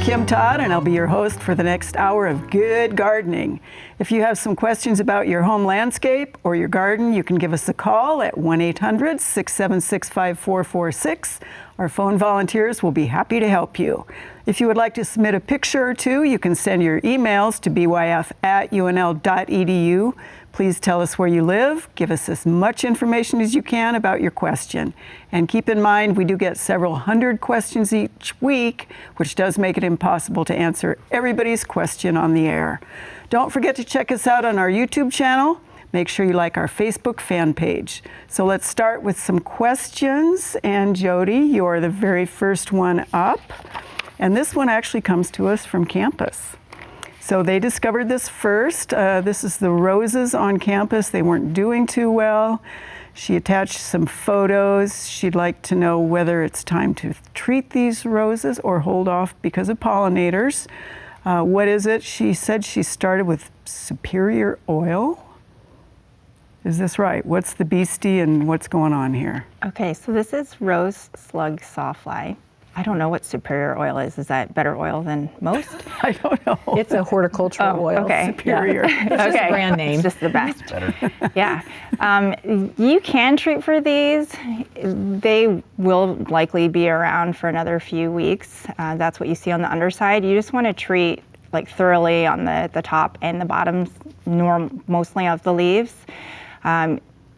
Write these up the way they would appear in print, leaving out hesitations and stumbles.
I'm Kim Todd, and I'll be your host for the next hour of Good Gardening. If you have some questions about your home landscape or your garden, you can give us a call at 1-800-676-5446. Our phone volunteers will be happy to help you. If you would like to submit a picture or two, you can send your emails to byf.unl.edu. Please tell us where you live. Give us as much information as you can about your question. And keep in mind, we do get several hundred questions each week, which does make it impossible to answer everybody's question on the air. Don't forget to check us out on our YouTube channel. Make sure you like our Facebook fan page. So let's start with some questions. And Jody, you're the very first one up. And this one actually comes to us from campus. So they discovered this first. This is the roses on campus. They weren't doing too well. She attached some photos. She'd like to know whether it's time to treat these roses or hold off because of pollinators. What is it? She said she started with superior oil. Is this right? What's the beastie and what's going on here? Okay, so this is rose slug sawfly. I don't know what superior oil is. Is that better oil than most? I don't know. It's a horticultural oil. Okay. Superior. Yeah. It's just a brand name. It's just the best. Yeah. You can treat for these. They will likely be around for another few weeks. That's what you see on the underside. You just want to treat like thoroughly on the top and the bottoms, mostly of the leaves.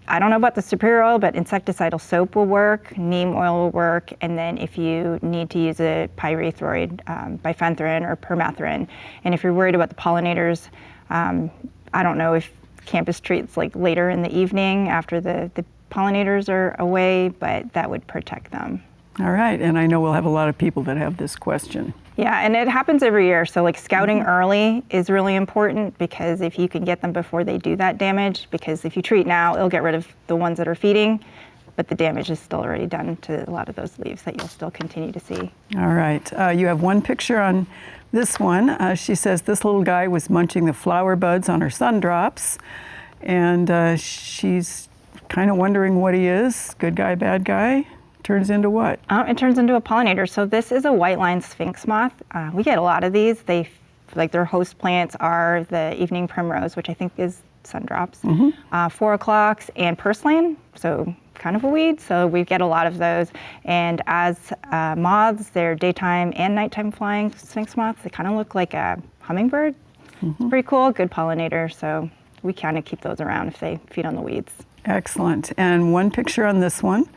I don't know about the superior oil, but insecticidal soap will work, neem oil will work, and then if you need to use a pyrethroid, bifenthrin or permethrin. And if you're worried about the pollinators, I don't know if campus treats like later in the evening after the pollinators are away, but that would protect them. All right, and I know we'll have a lot of people that have this question. Yeah, and it happens every year. So like scouting early is really important because if you can get them before they do that damage, because if you treat now, it'll get rid of the ones that are feeding, but the damage is still already done to a lot of those leaves that you'll still continue to see. All right, you have one picture on this one. She says this little guy was munching the flower buds on her sundrops, and she's kind of wondering what he is, good guy, bad guy. Turns into what? It turns into a pollinator. So this is a white-lined sphinx moth. We get a lot of these. Their host plants are the evening primrose, which I think is sundrops, 4-o'clocks, and purslane, so kind of a weed. So we get a lot of those. And as moths, they're daytime and nighttime flying sphinx moths. They kind of look like a hummingbird. Pretty cool, good pollinator. So we kind of keep those around if they feed on the weeds. Excellent. And one picture on this one.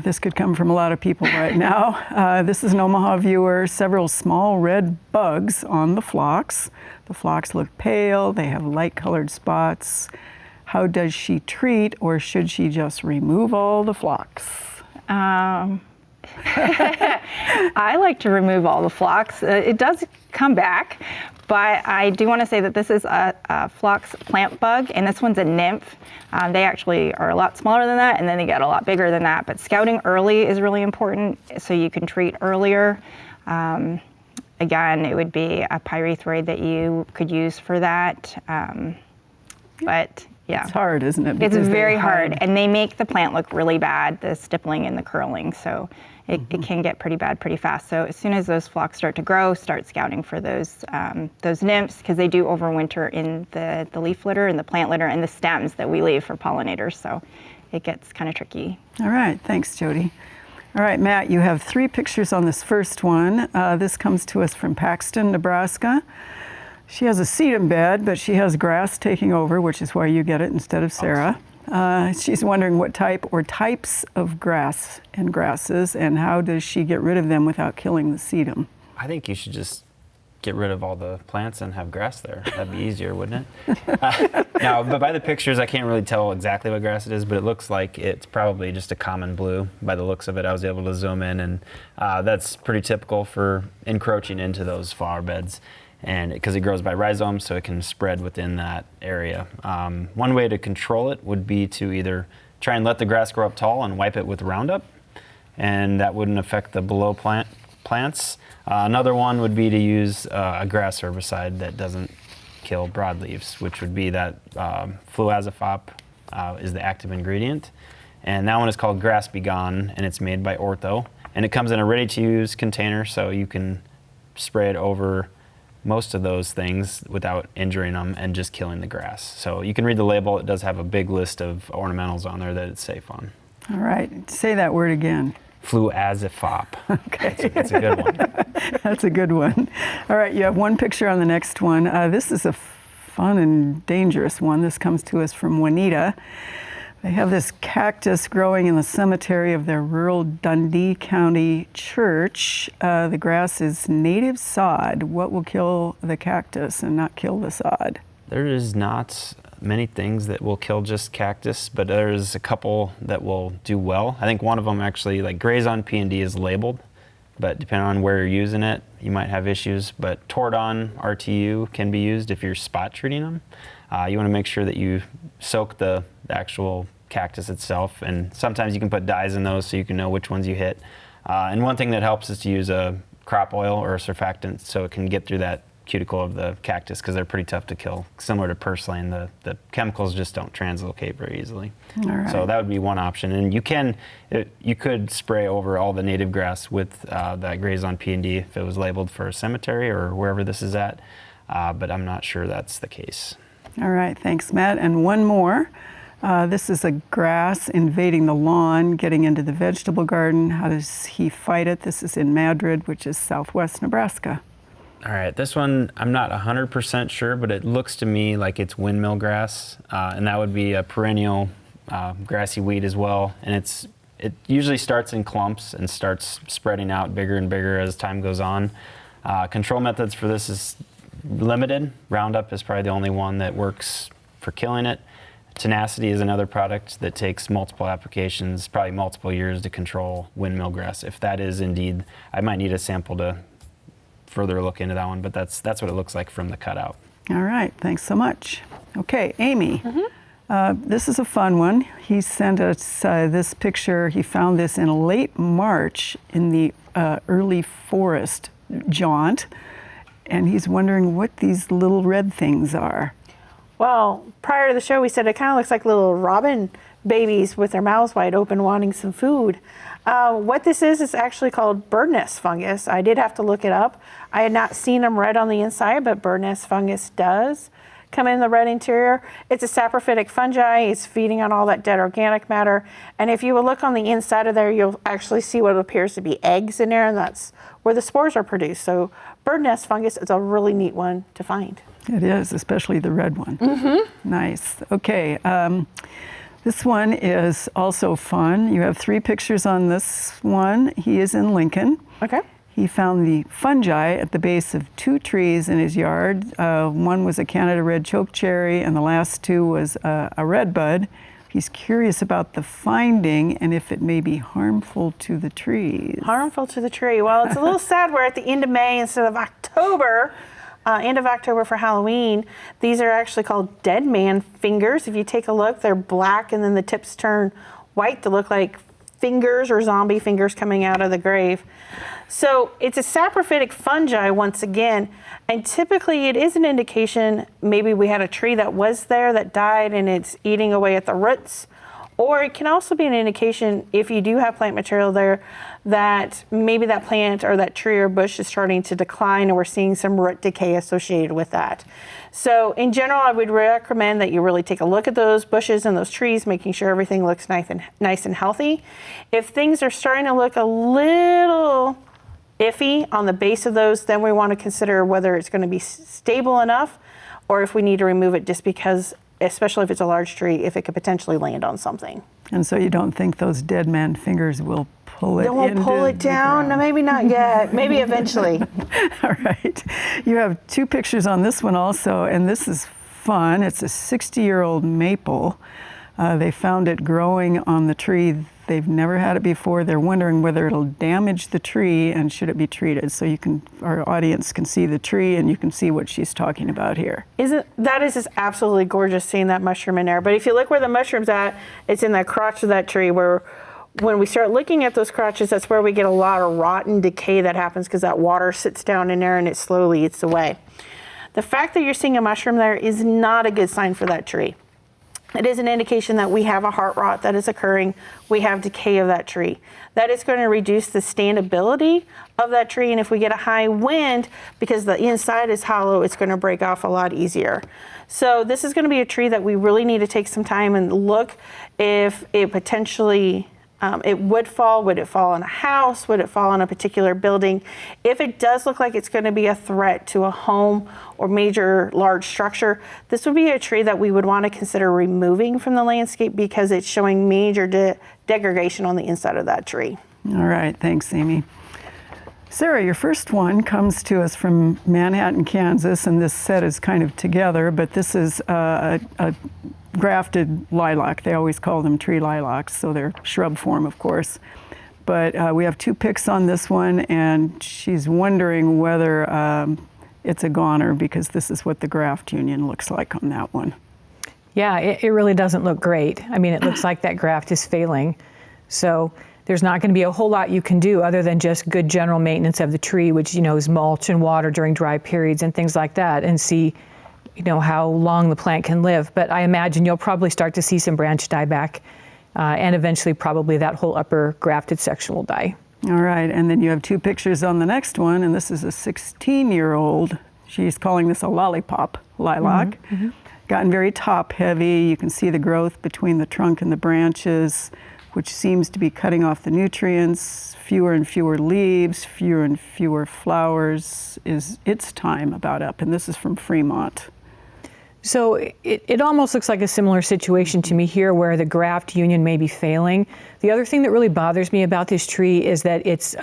This could come from a lot of people right now. This is an Omaha viewer, several small red bugs on the phlox. The phlox look pale, they have light-colored spots. How does she treat, or should she just remove all the phlox? I like to remove all the phlox. It does come back, but I do want to say that this is a phlox plant bug, and this one's a nymph. They actually are a lot smaller than that, and then they get a lot bigger than that. But scouting early is really important, so you can treat earlier. Again, it would be a pyrethroid that you could use for that. But yeah. It's hard, isn't it? It's very hard, and they make the plant look really bad, the stippling and the curling. So it can get pretty bad pretty fast. So as soon as those phlox start to grow, start scouting for those nymphs, because they do overwinter in the leaf litter and the plant litter and the stems that we leave for pollinators. So it gets kind of tricky. All right, thanks, Jody. All right, Matt, you have 3 pictures on this first one. This comes to us from Paxton, Nebraska. She has a sedum bed, but she has grass taking over, which is why you get it instead of Sarah. She's wondering what type or types of grass and grasses, and how does she get rid of them without killing the sedum? I think you should just get rid of all the plants and have grass there. That'd be easier, wouldn't it? Now, but by the pictures, I can't really tell exactly what grass it is, but it looks like it's probably just a common blue. By the looks of it, I was able to zoom in, and that's pretty typical for encroaching into those flower beds. And because it grows by rhizomes, so it can spread within that area. One way to control it would be to either try and let the grass grow up tall and wipe it with Roundup, and that wouldn't affect the below plants. Another one would be to use a grass herbicide that doesn't kill broadleaves, which would be that fluazafop is the active ingredient. And that one is called Grass Be Gone, and it's made by Ortho. And it comes in a ready-to-use container, so you can spray it over most of those things without injuring them and just killing the grass. So you can read the label. It does have a big list of ornamentals on there that it's safe on. All right, say that word again. Fluazepop. Okay. It's a good one. That's a good one. All right, you have one picture on the next one. This is a fun and dangerous one. This comes to us from Juanita. They have this cactus growing in the cemetery of their rural Dundee County church. The grass is native sod. What will kill the cactus and not kill the sod? There is not many things that will kill just cactus, but there's a couple that will do well. I think one of them actually, like Graze on P&D is labeled, but depending on where you're using it, you might have issues. But Tordon RTU can be used if you're spot treating them. You want to make sure that you soak the actual cactus itself, and sometimes you can put dyes in those so you can know which ones you hit. And one thing that helps is to use a crop oil or a surfactant so it can get through that cuticle of the cactus, because they're pretty tough to kill. Similar to purslane, the chemicals just don't translocate very easily. All right. So that would be one option. And you could spray over all the native grass with that Graze on P&D if it was labeled for a cemetery or wherever this is at, but I'm not sure that's the case. All right, thanks, Matt. And one more. This is a grass invading the lawn, getting into the vegetable garden. How does he fight it? This is in Madrid, which is southwest Nebraska. All right, this one I'm not 100% sure, but it looks to me like it's windmill grass, and that would be a perennial grassy weed as well. And it usually starts in clumps and starts spreading out bigger and bigger as time goes on. Control methods for this is limited. Roundup is probably the only one that works for killing it. Tenacity is another product that takes multiple applications, probably multiple years to control windmill grass. If that is indeed, I might need a sample to further look into that one, but that's what it looks like from the cutout. All right, thanks so much. Okay, Amy, this is a fun one. He sent us this picture. He found this in late March in the early forest jaunt, and he's wondering what these little red things are. Well, prior to the show, we said it kind of looks like little robin babies with their mouths wide open wanting some food. What this is actually called bird nest fungus. I did have to look it up. I had not seen them red on the inside, but bird nest fungus does come in the red interior. It's a saprophytic fungi. It's feeding on all that dead organic matter. And if you will look on the inside of there, you'll actually see what appears to be eggs in there, and that's where the spores are produced. So bird nest fungus is a really neat one to find. It is, especially the red one. Nice. Okay. This one is also fun. You have 3 pictures on this one. He is in Lincoln. Okay. He found the fungi at the base of 2 trees in his yard. One was a Canada red chokecherry, and the last 2 was a redbud. He's curious about the finding and if it may be harmful to the trees. Harmful to the tree. Well, it's a little sad we're at the end of May instead of October. End of October for Halloween. These are actually called dead man fingers. If you take a look, they're black and then the tips turn white to look like fingers or zombie fingers coming out of the grave. So it's a saprophytic fungi once again, and typically it is an indication maybe we had a tree that was there that died and it's eating away at the roots. Or it can also be an indication, if you do have plant material there, that maybe that plant or that tree or bush is starting to decline and we're seeing some root decay associated with that. So in general, I would recommend that you really take a look at those bushes and those trees, making sure everything looks nice and healthy. If things are starting to look a little iffy on the base of those, then we want to consider whether it's going to be stable enough or if we need to remove it just because, especially if it's a large tree, if it could potentially land on something. And so you don't think those dead man fingers will pull it They won't into pull it the down? No, ground? maybe not yet. Maybe eventually. All right. You have 2 pictures on this one also, and this is fun. It's a 60-year-old maple. They found it growing on the tree. They've never had it before. They're wondering whether it'll damage the tree and should it be treated. So our audience can see the tree and you can see what she's talking about here. That is just absolutely gorgeous seeing that mushroom in there. But if you look where the mushroom's at, it's in that crotch of that tree where when we start looking at those crotches, that's where we get a lot of rot and decay that happens because that water sits down in there and it slowly eats away. The fact that you're seeing a mushroom there is not a good sign for that tree. it is an indication that we have a heart rot that is occurring. We have decay of that tree. That is going to reduce the standability of that tree. And if we get a high wind, because the inside is hollow, it's going to break off a lot easier. So this is going to be a tree that we really need to take some time and look if it potentially it would fall. Would it fall on a house? Would it fall on a particular building? If it does look like it's going to be a threat to a home or major large structure, this would be a tree that we would want to consider removing from the landscape because it's showing major degradation on the inside of that tree. All right, thanks, Amy. Sarah, your first one comes to us from Manhattan, Kansas, and this set is kind of together, but this is a grafted lilac. They always call them tree lilacs, so they're shrub form, of course. But we have 2 picks on this one, and she's wondering whether it's a goner because this is what the graft union looks like on that one. Yeah, it really doesn't look great. I mean, it looks like that graft is failing. So there's not going to be a whole lot you can do other than just good general maintenance of the tree, which, is mulch and water during dry periods and things like that, and see, how long the plant can live. But I imagine you'll probably start to see some branch die back, and eventually probably that whole upper grafted section will die. All right, and then you have 2 pictures on the next one, and this is a 16-year-old. She's calling this a lollipop lilac. Mm-hmm. Gotten very top heavy. You can see the growth between the trunk and the branches, which seems to be cutting off the nutrients. Fewer and fewer leaves, fewer and fewer flowers. Is its time about up? And this is from Fremont. So it almost looks like a similar situation to me here where the graft union may be failing. The other thing that really bothers me about this tree is that it's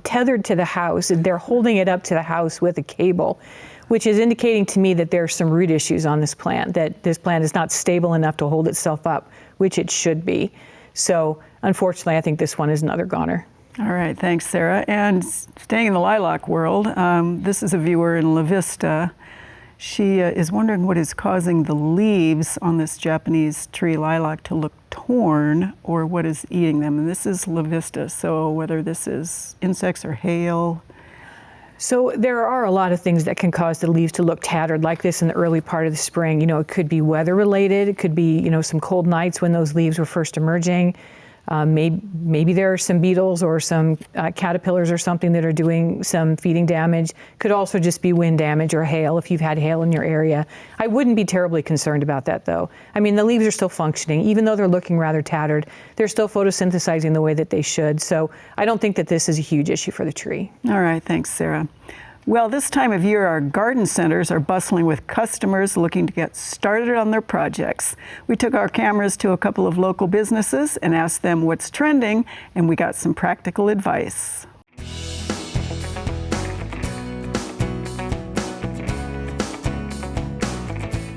tethered to the house. They're holding it up to the house with a cable, which is indicating to me that there's some root issues on this plant, that this plant is not stable enough to hold itself up, which it should be. So unfortunately, I think this one is another goner. All right, thanks, Sarah. And staying in the lilac world, this is a viewer in La Vista. She is wondering what is causing the leaves on this Japanese tree lilac to look torn, or what is eating them. And this is La Vista, so whether this is insects or hail. So there are a lot of things that can cause the leaves to look tattered like this in the early part of the spring. It could be weather related. It could be, some cold nights when those leaves were first emerging. Maybe there are some beetles or some caterpillars or something that are doing some feeding damage. Could also just be wind damage or hail if you've had hail in your area. I wouldn't be terribly concerned about that though. I mean, the leaves are still functioning. Even though they're looking rather tattered, they're still photosynthesizing the way that they should. So I don't think that this is a huge issue for the tree. All right, thanks, Sarah. Well, this time of year, our garden centers are bustling with customers looking to get started on their projects. We took our cameras to a couple of local businesses and asked them what's trending, and we got some practical advice.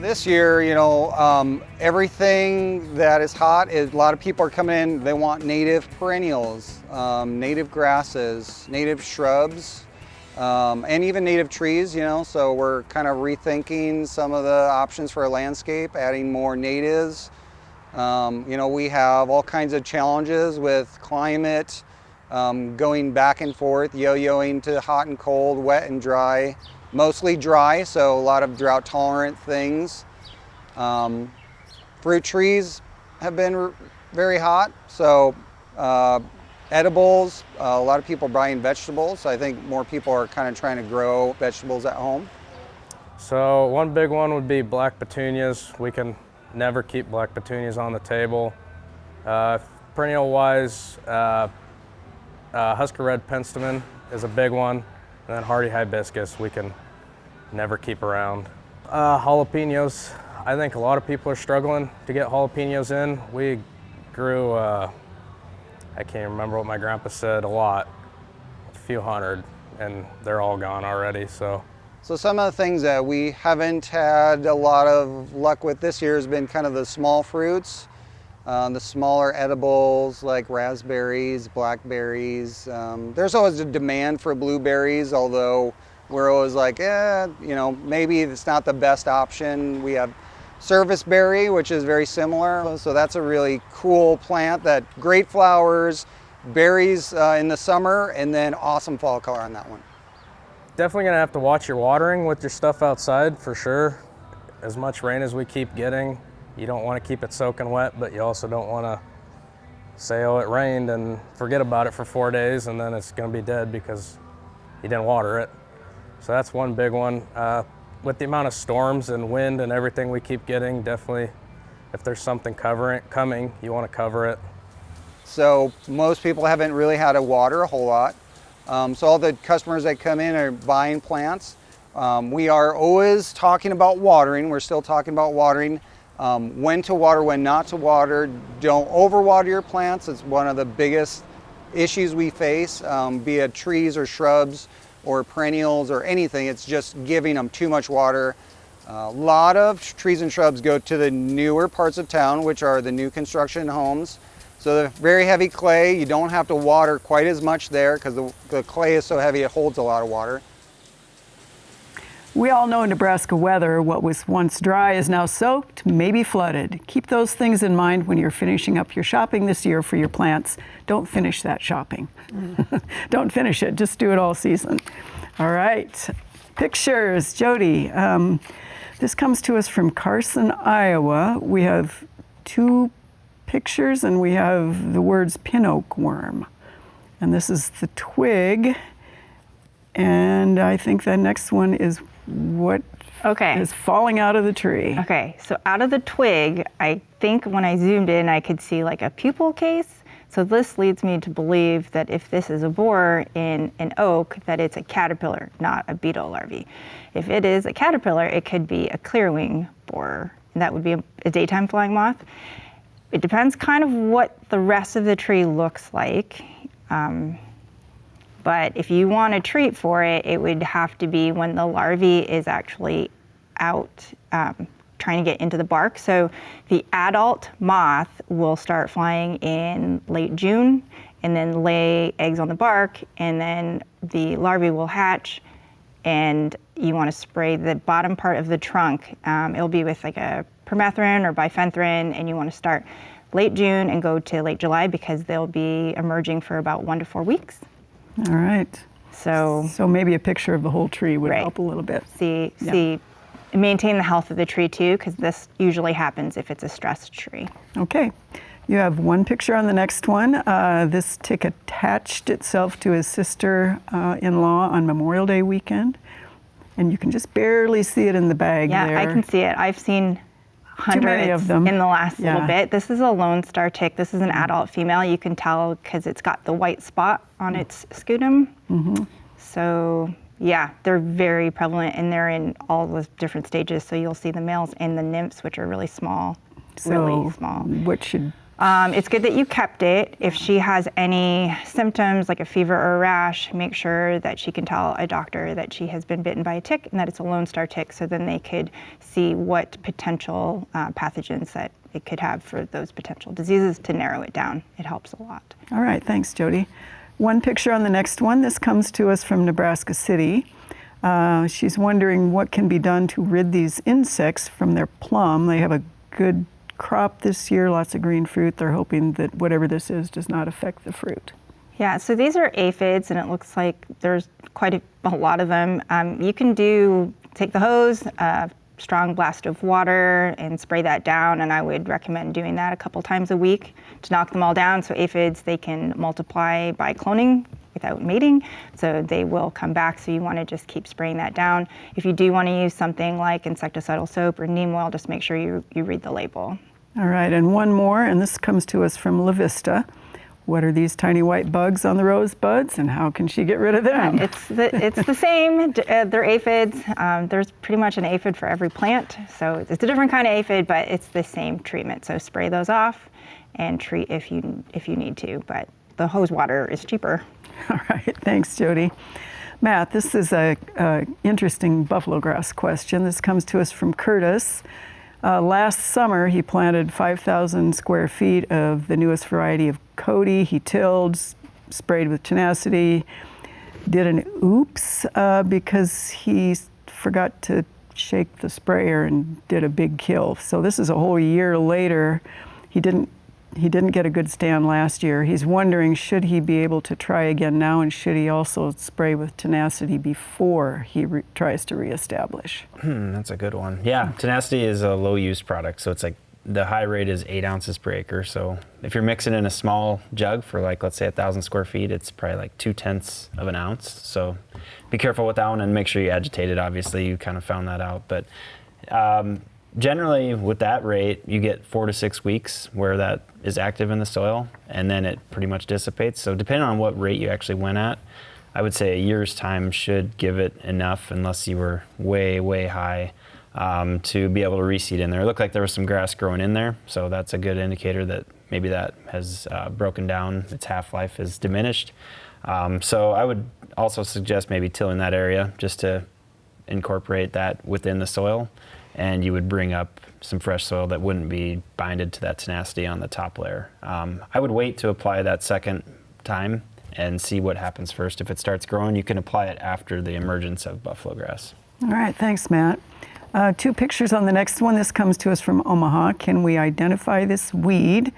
This year, everything that is hot, a lot of people are coming in, they want native perennials, native grasses, native shrubs. And even native trees, so we're kind of rethinking some of the options for our landscape, adding more natives. We have all kinds of challenges with climate, going back and forth, yo-yoing to hot and cold, wet and dry, mostly dry, so a lot of drought tolerant things. Fruit trees have been very hot, so edibles, a lot of people are buying vegetables. I think more people are kind of trying to grow vegetables at home. So one big one would be black petunias. We can never keep black petunias on the table. Perennial wise, Husker red penstemon is a big one. And then hardy hibiscus we can never keep around. Jalapenos, I think a lot of people are struggling to get jalapenos in. We grew I can't remember what my grandpa said, a few hundred, and they're all gone already, so. So some of the things that we haven't had a lot of luck with this year has been kind of the small fruits, the smaller edibles like raspberries, blackberries. There's always a demand for blueberries, although we're always like, maybe it's not the best option. We have serviceberry, which is very similar. So that's a really cool plant that great flowers, berries in the summer, and then awesome fall color on that one. Definitely gonna have to watch your watering with your stuff outside for sure. As much rain as we keep getting, you don't want to keep it soaking wet, but you also don't want to say, oh, it rained and forget about it for 4 days and then it's going to be dead because you didn't water it. So that's one big one. With the amount of storms and wind and everything we keep getting, definitely if there's something coming, you want to cover it. So most people haven't really had to water a whole lot. So all the customers that come in are buying plants. We are always talking about watering. We're still talking about watering. When to water, when not to water. Don't overwater your plants. It's one of the biggest issues we face, be it trees or shrubs or perennials or anything. It's just giving them too much water. A lot of trees and shrubs go to the newer parts of town, which are the new construction homes. So they're very heavy clay. You don't have to water quite as much there because the clay is so heavy it holds a lot of water. We all know Nebraska weather. What was once dry is now soaked, maybe flooded. Keep those things in mind when you're finishing up your shopping this year for your plants. Don't finish that shopping. Don't finish it, just do it all season. All right, pictures. Jody, this comes to us from Carson, Iowa. We have 2 pictures and we have the words pin oak worm. And this is the twig. And I think the next one is what is falling out of the tree. Okay, so out of the twig, I think when I zoomed in, I could see like a pupal case. So this leads me to believe that if this is a borer in an oak, that it's a caterpillar, not a beetle larvae. If it is a caterpillar, it could be a clearwing borer, and that would be a daytime flying moth. It depends kind of what the rest of the tree looks like. But if you want to treat for it, it would have to be when the larvae is actually out trying to get into the bark. So the adult moth will start flying in late June and then lay eggs on the bark, and then the larvae will hatch, and you want to spray the bottom part of the trunk. It'll be with like a permethrin or bifenthrin, and you want to start late June and go to late July because they'll be emerging for about 1 to 4 weeks. All right. So maybe a picture of the whole tree would help a little bit. Maintain the health of the tree too, because this usually happens if it's a stressed tree. Okay. You have 1 picture on the next one. This tick attached itself to his sister-in-law on Memorial Day weekend. And you can just barely see it in the bag there. Yeah, I can see it. I've seen hundreds of them in the last little bit. This is a lone star tick. This is an adult female. You can tell because it's got the white spot on its scutum. So yeah, they're very prevalent, and they're in all the different stages. So you'll see the males and the nymphs, which are really small, really small. What should... It's good that you kept it. If she has any symptoms like a fever or a rash, make sure that she can tell a doctor that she has been bitten by a tick and that it's a lone star tick, so then they could see what potential pathogens that it could have for those potential diseases to narrow it down. It helps a lot. All right, thanks, Jody. 1 picture on the next one. This comes to us from Nebraska City. She's wondering what can be done to rid these insects from their plum. They have a good crop this year, lots of green fruit. They're hoping that whatever this is does not affect the fruit. Yeah, so these are aphids, and it looks like there's quite a lot of them. You can take the hose, strong blast of water, and spray that down, and I would recommend doing that a couple times a week to knock them all down. So aphids, they can multiply by cloning without mating, so they will come back, so you want to just keep spraying that down. If you do want to use something like insecticidal soap or neem oil, just make sure you read the label. All right, and 1 more, and this comes to us from La Vista. What are these tiny white bugs on the rosebuds, and how can she get rid of them? It's the same. They're aphids. There's pretty much an aphid for every plant, so it's a different kind of aphid, but it's the same treatment. So spray those off and treat if you need to, but the hose water is cheaper. All right, thanks, Jody. Matt, this is a interesting buffalo grass question. This comes to us from Curtis. Last summer, he planted 5,000 square feet of the newest variety of Cody. He tilled, sprayed with tenacity, did an oops because he forgot to shake the sprayer and did a big kill. So this is a whole year later. He didn't get a good stand last year. He's wondering, should he be able to try again now, and should he also spray with tenacity before he tries to reestablish? That's a good one. Yeah, tenacity is a low-use product, so it's like the high rate is 8 ounces per acre. So if you're mixing in a small jug for like, let's say 1,000 square feet, it's probably like 0.2 of an ounce. So be careful with that one and make sure you agitate it. Obviously, you kind of found that out. But generally with that rate, you get 4 to 6 weeks where that is active in the soil, and then it pretty much dissipates. So depending on what rate you actually went at, I would say a year's time should give it enough, unless you were way, way high, to be able to reseed in there. It looked like there was some grass growing in there, so that's a good indicator that maybe that has broken down, its half-life is diminished. So I would also suggest maybe tilling that area just to incorporate that within the soil, and you would bring up some fresh soil that wouldn't be binded to that tenacity on the top layer. I would wait to apply that second time and see what happens first. If it starts growing, you can apply it after the emergence of buffalo grass. All right, thanks, Matt. 2 pictures on the next one. This comes to us from Omaha. Can we identify this weed?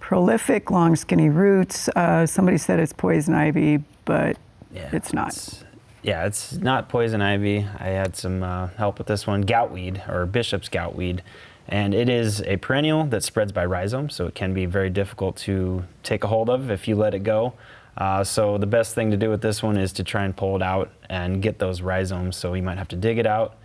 Prolific, long, skinny roots. Somebody said it's poison ivy, but it's not. It's not poison ivy. I had some help with this one. Goutweed, or bishop's goutweed. And it is a perennial that spreads by rhizomes, so it can be very difficult to take a hold of if you let it go. So the best thing to do with this one is to try and pull it out and get those rhizomes. So you might have to dig it out.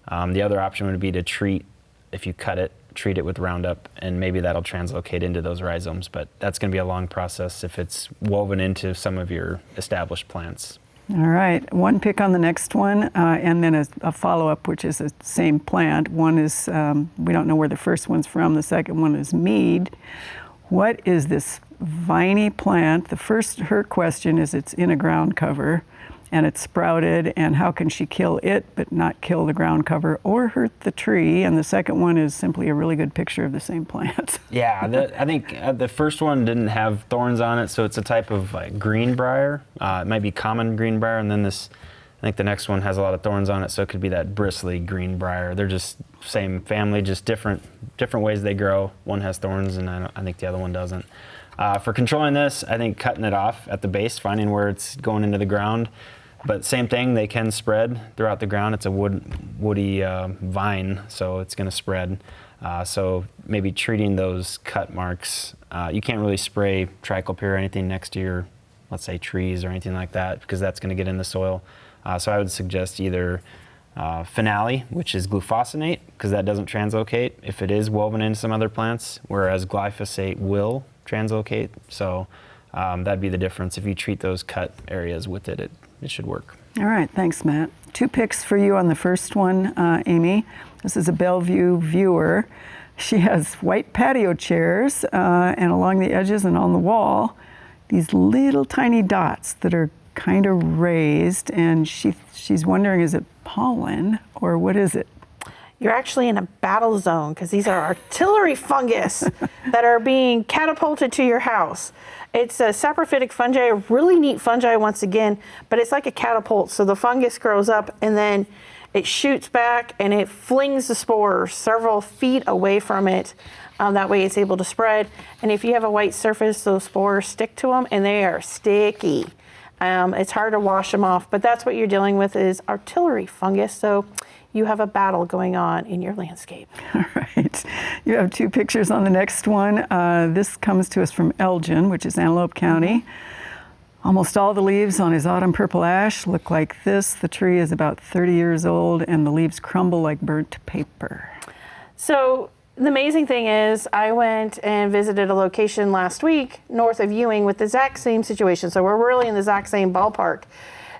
The other option would be to treat, if you cut it, treat it with Roundup, and maybe that'll translocate into those rhizomes. But that's going to be a long process if it's woven into some of your established plants. All right, 1 pick on the next one, and then a follow-up, which is the same plant. One is, we don't know where the first one's from. The second one is mead. What is this viney plant? Her question is, it's in a ground cover and it's sprouted, and how can she kill it but not kill the ground cover or hurt the tree? And the second one is simply a really good picture of the same plant. Yeah, I think the first one didn't have thorns on it, so it's a type of like greenbrier. It might be common greenbrier, and then I think the next one has a lot of thorns on it, so it could be that bristly greenbrier. They're just same family, just different ways they grow. One has thorns, and I think the other one doesn't. For controlling this, I think cutting it off at the base, finding where it's going into the ground. But same thing, they can spread throughout the ground. It's a woody vine, so it's going to spread. So maybe treating those cut marks. You can't really spray trichopyr or anything next to your, let's say, trees or anything like that, because that's going to get in the soil. So I would suggest either phenale, which is glufosinate, because that doesn't translocate if it is woven into some other plants, whereas glyphosate will translocate. So that'd be the difference. If you treat those cut areas with it, it should work. All right, thanks, Matt. 2 picks for you on the first one, Amy. This is a Bellevue viewer. She has white patio chairs, and along the edges and on the wall, these little tiny dots that are kind of raised, and she's wondering, is it pollen or what is it? You're actually in a battle zone, because these are artillery fungus that are being catapulted to your house. It's a saprophytic fungi, a really neat fungi once again, but it's like a catapult. So the fungus grows up and then it shoots back and it flings the spores several feet away from it. That way it's able to spread. And if you have a white surface, those spores stick to them and they are sticky. It's hard to wash them off, but that's what you're dealing with, is artillery fungus. So you have a battle going on in your landscape. All right. You have 2 pictures on the next one. This comes to us from Elgin, which is Antelope County. Almost all the leaves on his autumn purple ash look like this. The tree is about 30 years old and the leaves crumble like burnt paper. So the amazing thing is, I went and visited a location last week north of Ewing with the exact same situation. So we're really in the exact same ballpark.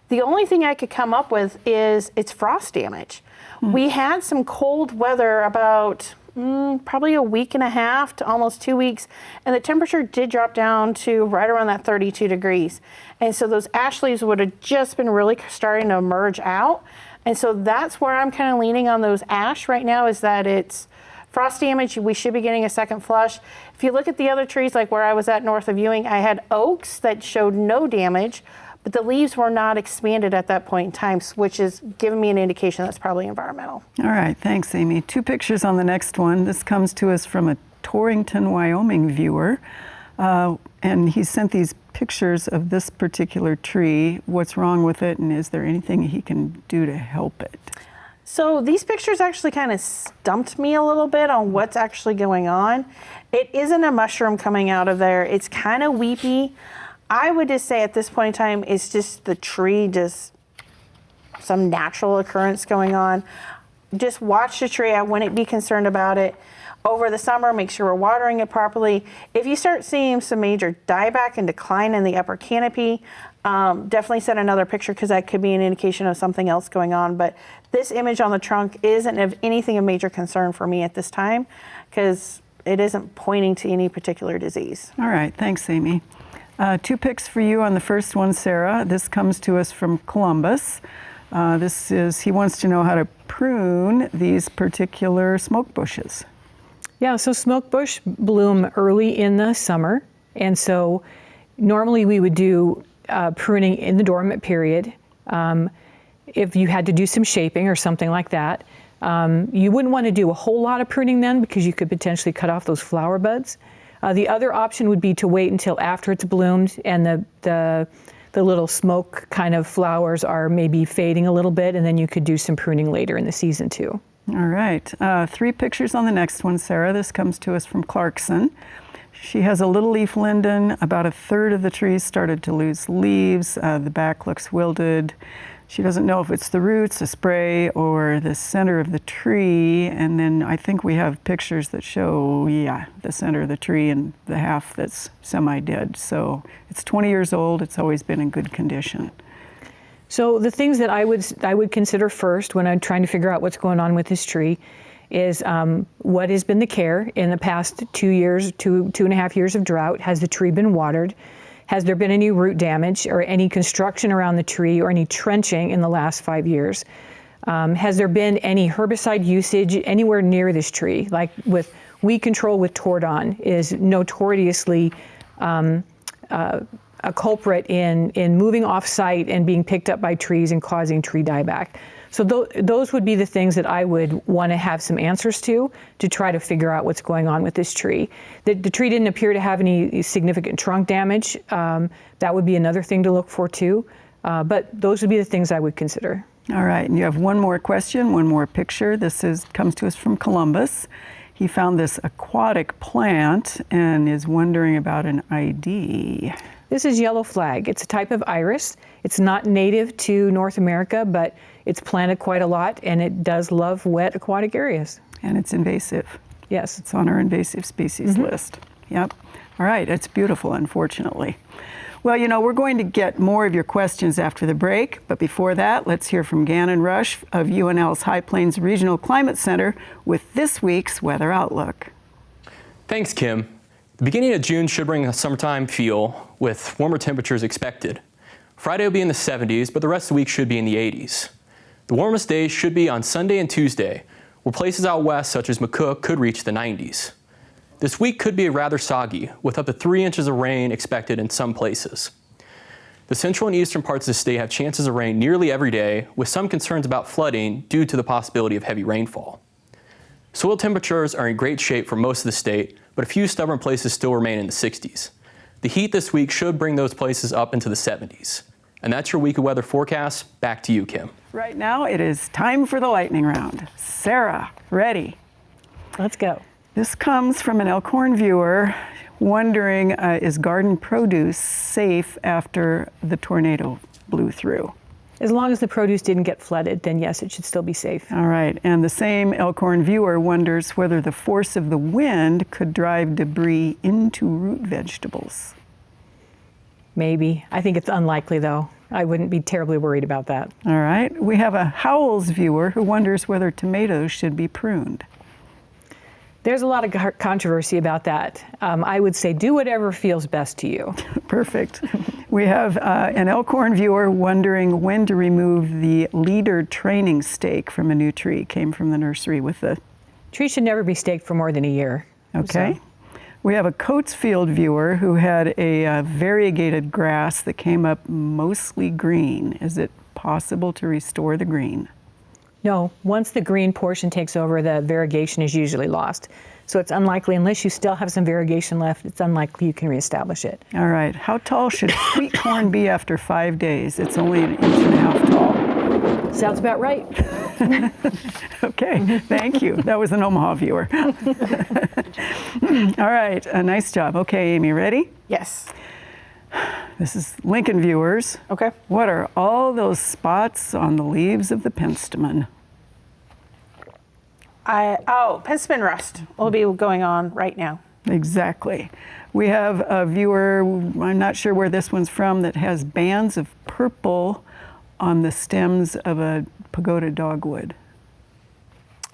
The only thing I could come up with is it's frost damage. We had some cold weather about probably a week and a half to almost 2 weeks, and the temperature did drop down to right around that 32 degrees. And so those ash leaves would have just been really starting to emerge out. And so that's where I'm kind of leaning on those ash right now, is that it's frost damage. We should be getting a second flush. If you look at the other trees, like where I was at north of Ewing, I had oaks that showed no damage, but the leaves were not expanded at that point in time, which is giving me an indication that's probably environmental. All right, thanks, Amy. 2 pictures on the next one. This comes to us from a Torrington, Wyoming viewer, and he sent these pictures of this particular tree. What's wrong with it, and is there anything he can do to help it? So these pictures actually kind of stumped me a little bit on what's actually going on. It isn't a mushroom coming out of there. It's kind of weepy. I would just say at this point in time, it's just the tree, just some natural occurrence going on. Just watch the tree. I wouldn't be concerned about it. Over the summer, make sure we're watering it properly. If you start seeing some major dieback and decline in the upper canopy, definitely send another picture because that could be an indication of something else going on. But this image on the trunk isn't of anything of major concern for me at this time because it isn't pointing to any particular disease. All right, thanks, Amy. 2 picks for you on the first one, Sarah. This comes to us from Columbus. He wants to know how to prune these particular smoke bushes. Yeah, so smoke bush bloom early in the summer, and so normally we would do pruning in the dormant period. If you had to do some shaping or something like that, you wouldn't want to do a whole lot of pruning then because you could potentially cut off those flower buds. The other option would be to wait until after it's bloomed and the little smoke kind of flowers are maybe fading a little bit, and then you could do some pruning later in the season too. All right, 3 pictures on the next one, Sarah. This comes to us from Clarkson. She has a little leaf linden. About a third of the trees started to lose leaves. The back looks wilted. She doesn't know if it's the roots, the spray, or the center of the tree. And then I think we have pictures that show, the center of the tree and the half that's semi-dead. So it's 20 years old. It's always been in good condition. So the things that I would consider first when I'm trying to figure out what's going on with this tree is what has been the care in the past 2 years, 2.5 years of drought. Has the tree been watered? Has there been any root damage or any construction around the tree or any trenching in the last 5 years? Has there been any herbicide usage anywhere near this tree? Like with weed control with Tordon is notoriously a culprit in moving off site and being picked up by trees and causing tree dieback. So those would be the things that I would want to have some answers to try to figure out what's going on with this tree. The tree didn't appear to have any significant trunk damage. That would be another thing to look for too. But those would be the things I would consider. All right, and you have one more question, one more picture. This comes to us from Columbus. He found this aquatic plant and is wondering about an ID. This is yellow flag. It's a type of iris. It's not native to North America, but it's planted quite a lot, and it does love wet aquatic areas. And it's invasive. Yes. It's on our invasive species list. Yep. All right, it's beautiful, unfortunately. Well, we're going to get more of your questions after the break, but before that, let's hear from Gannon Rush of UNL's High Plains Regional Climate Center with this week's weather outlook. Thanks, Kim. The beginning of June should bring a summertime feel with warmer temperatures expected. Friday will be in the 70s, but the rest of the week should be in the 80s. The warmest days should be on Sunday and Tuesday, where places out west such as McCook could reach the 90s. This week could be rather soggy, with up to 3 inches of rain expected in some places. The central and eastern parts of the state have chances of rain nearly every day, with some concerns about flooding due to the possibility of heavy rainfall. Soil temperatures are in great shape for most of the state, but a few stubborn places still remain in the 60s. The heat this week should bring those places up into the 70s. And that's your week of weather forecast. Back to you, Kim. Right now, it is time for the lightning round. Sarah, ready? Let's go. This comes from an Elkhorn viewer wondering, is garden produce safe after the tornado blew through? As long as the produce didn't get flooded, then yes, it should still be safe. All right, and the same Elkhorn viewer wonders whether the force of the wind could drive debris into root vegetables. Maybe. I think it's unlikely though. I wouldn't be terribly worried about that. All right, we have a Howells viewer who wonders whether tomatoes should be pruned. There's a lot of controversy about that. I would say do whatever feels best to you. Perfect. We have an Elkhorn viewer wondering when to remove the leader training stake from a new tree. Came from the nursery with the... Tree should never be staked for more than a year. Okay. So. We have a Coatesfield viewer who had a variegated grass that came up mostly green. Is it possible to restore the green? No, once the green portion takes over, the variegation is usually lost. So it's unlikely, unless you still have some variegation left, it's unlikely you can reestablish it. All right, how tall should sweet corn be after 5 days? It's only 1.5 inches tall. Sounds about right. Okay, thank you. That was an Omaha viewer. All right, nice job. Okay, Amy, ready? Yes. This is Lincoln viewers. Okay. What are all those spots on the leaves of the penstemon? Penstemon rust will be going on right now. Exactly. We have a viewer, I'm not sure where this one's from, that has bands of purple on the stems of a pagoda dogwood.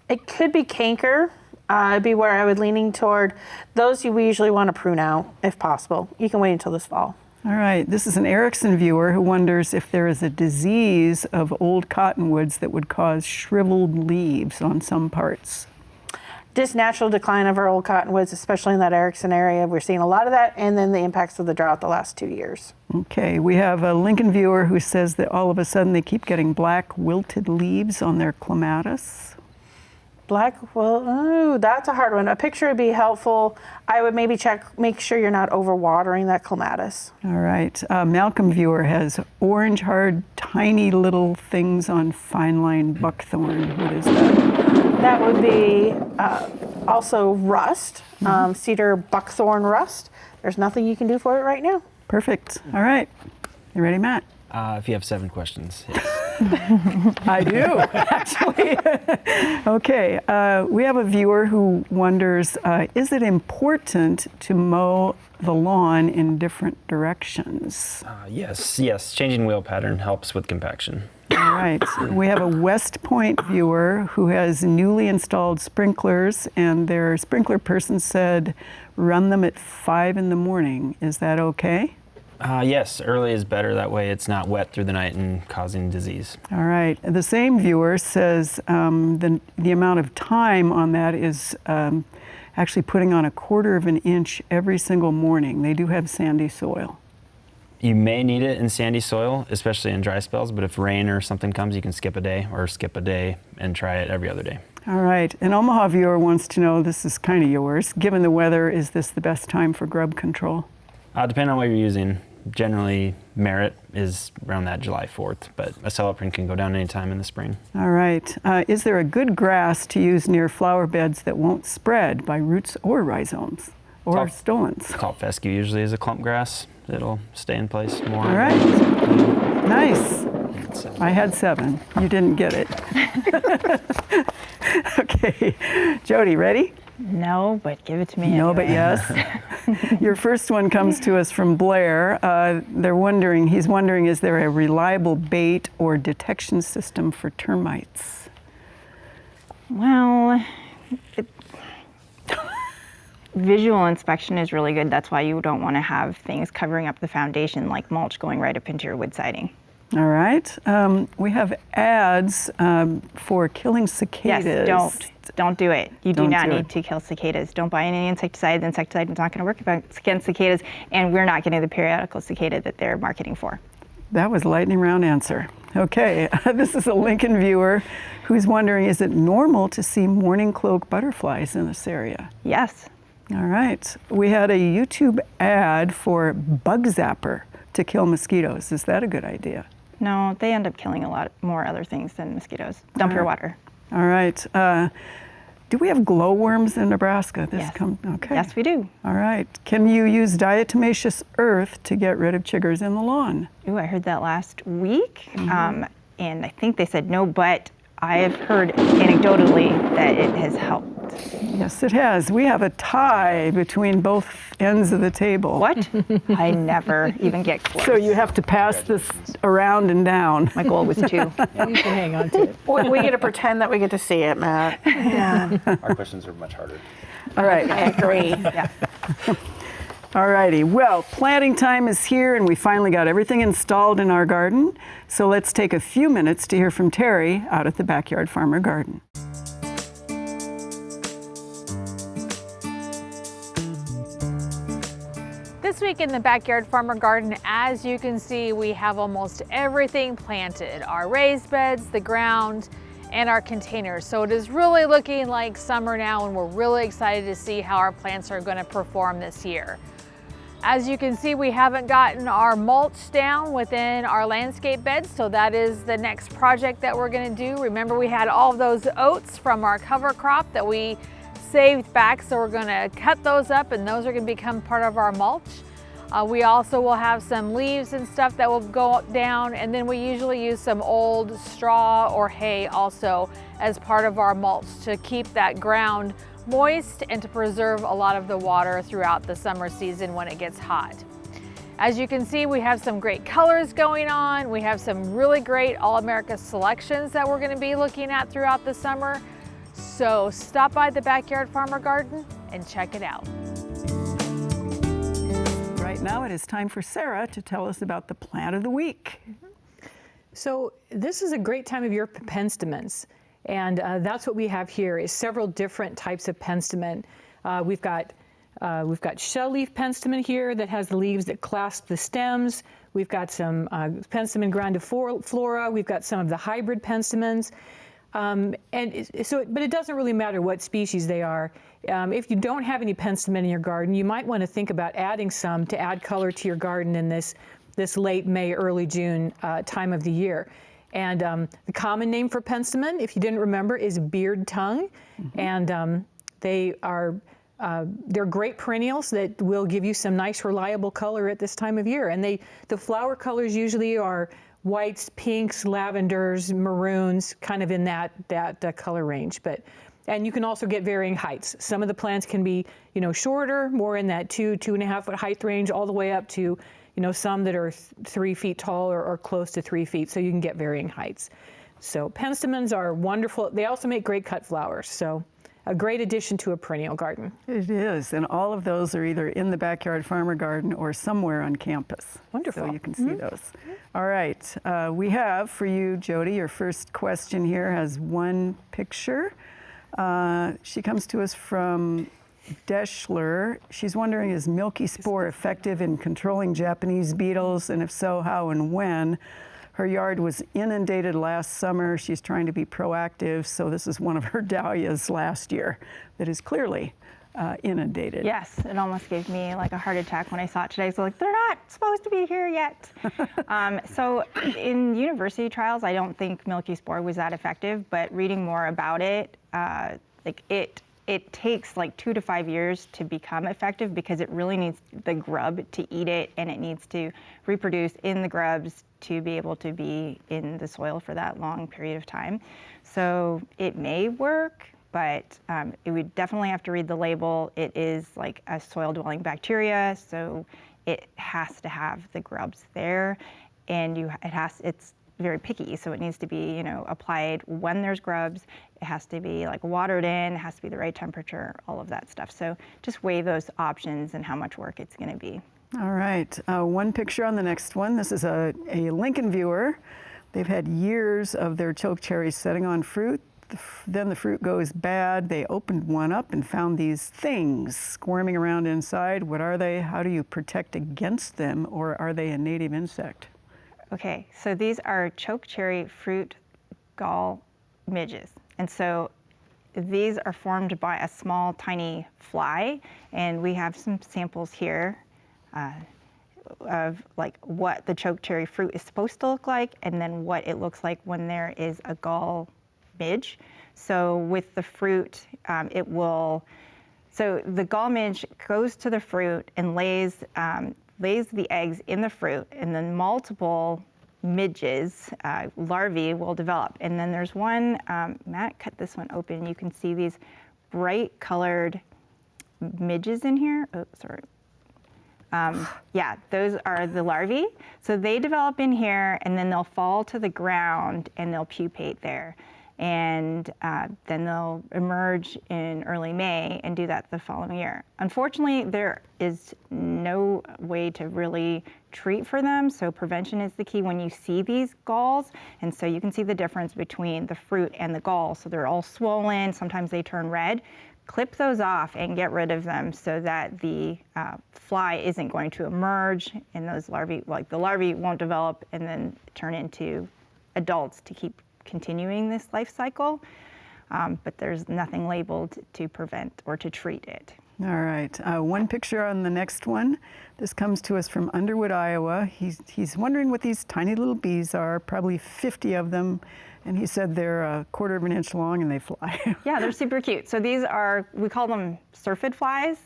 It could be canker. It'd be where I would leaning toward. Those we usually want to prune out if possible. You can wait until this fall. All right, this is an Erickson viewer who wonders if there is a disease of old cottonwoods that would cause shriveled leaves on some parts. Just natural decline of our old cottonwoods, especially in that Erickson area. We're seeing a lot of that, and then the impacts of the drought the last 2 years. Okay, we have a Lincoln viewer who says that all of a sudden they keep getting black wilted leaves on their clematis. That's a hard one. A picture would be helpful. I would maybe make sure you're not overwatering that clematis. All right, Malcolm viewer has orange hard, tiny little things on fine line buckthorn. What is that? That would be also rust, cedar buckthorn rust. There's nothing you can do for it right now. Perfect. All right, you ready, Matt? If you have 7 questions, yes. I do, actually. Okay, we have a viewer who wonders, is it important to mow the lawn in different directions? Yes. Changing wheel pattern helps with compaction. All right, we have a West Point viewer who has newly installed sprinklers, and their sprinkler person said run them at 5 in the morning. Is that okay? Yes, early is better. That way it's not wet through the night and causing disease. All right. The same viewer says the amount of time on that is actually putting on 1/4 of an inch every single morning. They do have sandy soil. You may need it in sandy soil, especially in dry spells, but if rain or something comes, you can skip a day and try it every other day. All right. An Omaha viewer wants to know, this is kind of yours, given the weather, is this the best time for grub control? Depending on what you're using. Generally, merit is around that July 4th, but a celloprene can go down anytime in the spring. All right. Is there a good grass to use near flower beds that won't spread by roots or rhizomes or stolons? Called fescue usually is a clump grass. It'll stay in place more. All right. Nice. I had 7. You didn't get it. Okay. Jody, ready? No, but give it to me. No, anyway. but yes. Your first one comes to us from Blair. He's wondering, is there a reliable bait or detection system for termites? Well, visual inspection is really good. That's why you don't want to have things covering up the foundation like mulch going right up into your wood siding. All right. We have ads for killing cicadas. Yes, don't do it. You do not need to kill cicadas. Don't buy any insecticide. The insecticide is not going to work against cicadas, and we're not getting the periodical cicada that they're marketing for. That was a lightning round answer. Okay, this is a Lincoln viewer who's wondering, is it normal to see morning cloak butterflies in this area? Yes. All right. We had a YouTube ad for bug zapper to kill mosquitoes. Is that a good idea? No, they end up killing a lot more other things than mosquitoes. Dump your water. All right. Do we have glowworms in Nebraska? Yes. Okay. Yes, we do. All right. Can you use diatomaceous earth to get rid of chiggers in the lawn? Ooh, I heard that last week, and I think they said no, but I have heard anecdotally that it has helped. Yes, it has. We have a tie between both ends of the table. What? I never even get close. So you have to pass this around and down. My goal was 2. You can hang on to it. We get to pretend that we get to see it, Matt. Yeah. Our questions are much harder. All right. I agree. Yeah. All righty. Well, planting time is here, and we finally got everything installed in our garden. So let's take a few minutes to hear from Terry out at the Backyard Farmer Garden. This week in the Backyard Farmer Garden, as you can see, we have almost everything planted. Our raised beds, the ground, and our containers. So it is really looking like summer now, and we're really excited to see how our plants are going to perform this year. As you can see, we haven't gotten our mulch down within our landscape beds, so that is the next project that we're going to do. Remember, we had all of those oats from our cover crop that we saved back, so we're going to cut those up and those are going to become part of our mulch. We also will have some leaves and stuff that will go down, and then we usually use some old straw or hay also as part of our mulch to keep that ground moist and to preserve a lot of the water throughout the summer season when it gets hot. As you can see, we have some great colors going on. We have some really great All-America selections that we're going to be looking at throughout the summer. So stop by the Backyard Farmer Garden and check it out. Right now it is time for Sarah to tell us about the plant of the week. So this is a great time of year for penstemons, and that's what we have here is several different types of penstemon. We've got shell leaf penstemon here that has the leaves that clasp the stems. We've got some penstemon grandiflora. We've got some of the hybrid penstemons. But it doesn't really matter what species they are. If you don't have any penstemon in your garden, you might want to think about adding some to add color to your garden in this late May, early June time of the year. And the common name for penstemon, if you didn't remember, is beard tongue. And they're great perennials that will give you some nice, reliable color at this time of year. And the flower colors usually are whites, pinks, lavenders, maroons, kind of in that color range. And you can also get varying heights. Some of the plants can be, shorter, more in that 2.5 foot height range, all the way up to, some that are 3 feet tall or close to 3 feet. So you can get varying heights. So penstemons are wonderful. They also make great cut flowers. So a great addition to a perennial garden. It is, and all of those are either in the Backyard Farmer Garden or somewhere on campus. Wonderful. So you can see those. All right, we have for you, Jody, your first question here has one picture. She comes to us from Deschler. She's wondering, is milky spore effective in controlling Japanese beetles, and if so, how and when? Her yard was inundated last summer. She's trying to be proactive, so this is one of her dahlias last year that is clearly inundated. Yes, it almost gave me like a heart attack when I saw it today. So they're not supposed to be here yet. So in university trials, I don't think milky spore was that effective, but reading more about it, it takes like 2 to 5 years to become effective because it really needs the grub to eat it, and it needs to reproduce in the grubs to be able to be in the soil for that long period of time. So it may work, but it would definitely have to read the label. It is like a soil-dwelling bacteria, so it has to have the grubs there, and it's very picky, so it needs to be, applied when there's grubs. It has to be like watered in, it has to be the right temperature, all of that stuff. So just weigh those options and how much work it's going to be. All right, one picture on the next one. This is a Lincoln viewer. They've had years of their choke cherries setting on fruit. Then the fruit goes bad. They opened one up and found these things squirming around inside. What are they? How do you protect against them, or are they a native insect? Okay, so these are choke cherry fruit gall midges. And so these are formed by a small, tiny fly. And we have some samples here of like what the choke cherry fruit is supposed to look like, and then what it looks like when there is a gall midge. So with the fruit, so the gall midge goes to the fruit and lays the eggs in the fruit, and then multiple midges, larvae, will develop. And then there's one, Matt, cut this one open. You can see these bright colored midges in here. Oh, sorry. Yeah, those are the larvae. So they develop in here, and then they'll fall to the ground and they'll pupate there. And then they'll emerge in early May and do that the following year. Unfortunately, there is no way to really treat for them, so prevention is the key when you see these galls. And so you can see the difference between the fruit and the gall. So they're all swollen, sometimes they turn red. Clip those off and get rid of them so that the fly isn't going to emerge, and those larvae, like the larvae won't develop and then turn into adults to keep continuing this life cycle, but there's nothing labeled to prevent or to treat it. All right, one picture on the next one. This comes to us from Underwood, Iowa. He's wondering what these tiny little bees are, probably 50 of them, and he said they're a quarter of an inch long and they fly. Yeah, they're super cute. So these are, we call them syrphid flies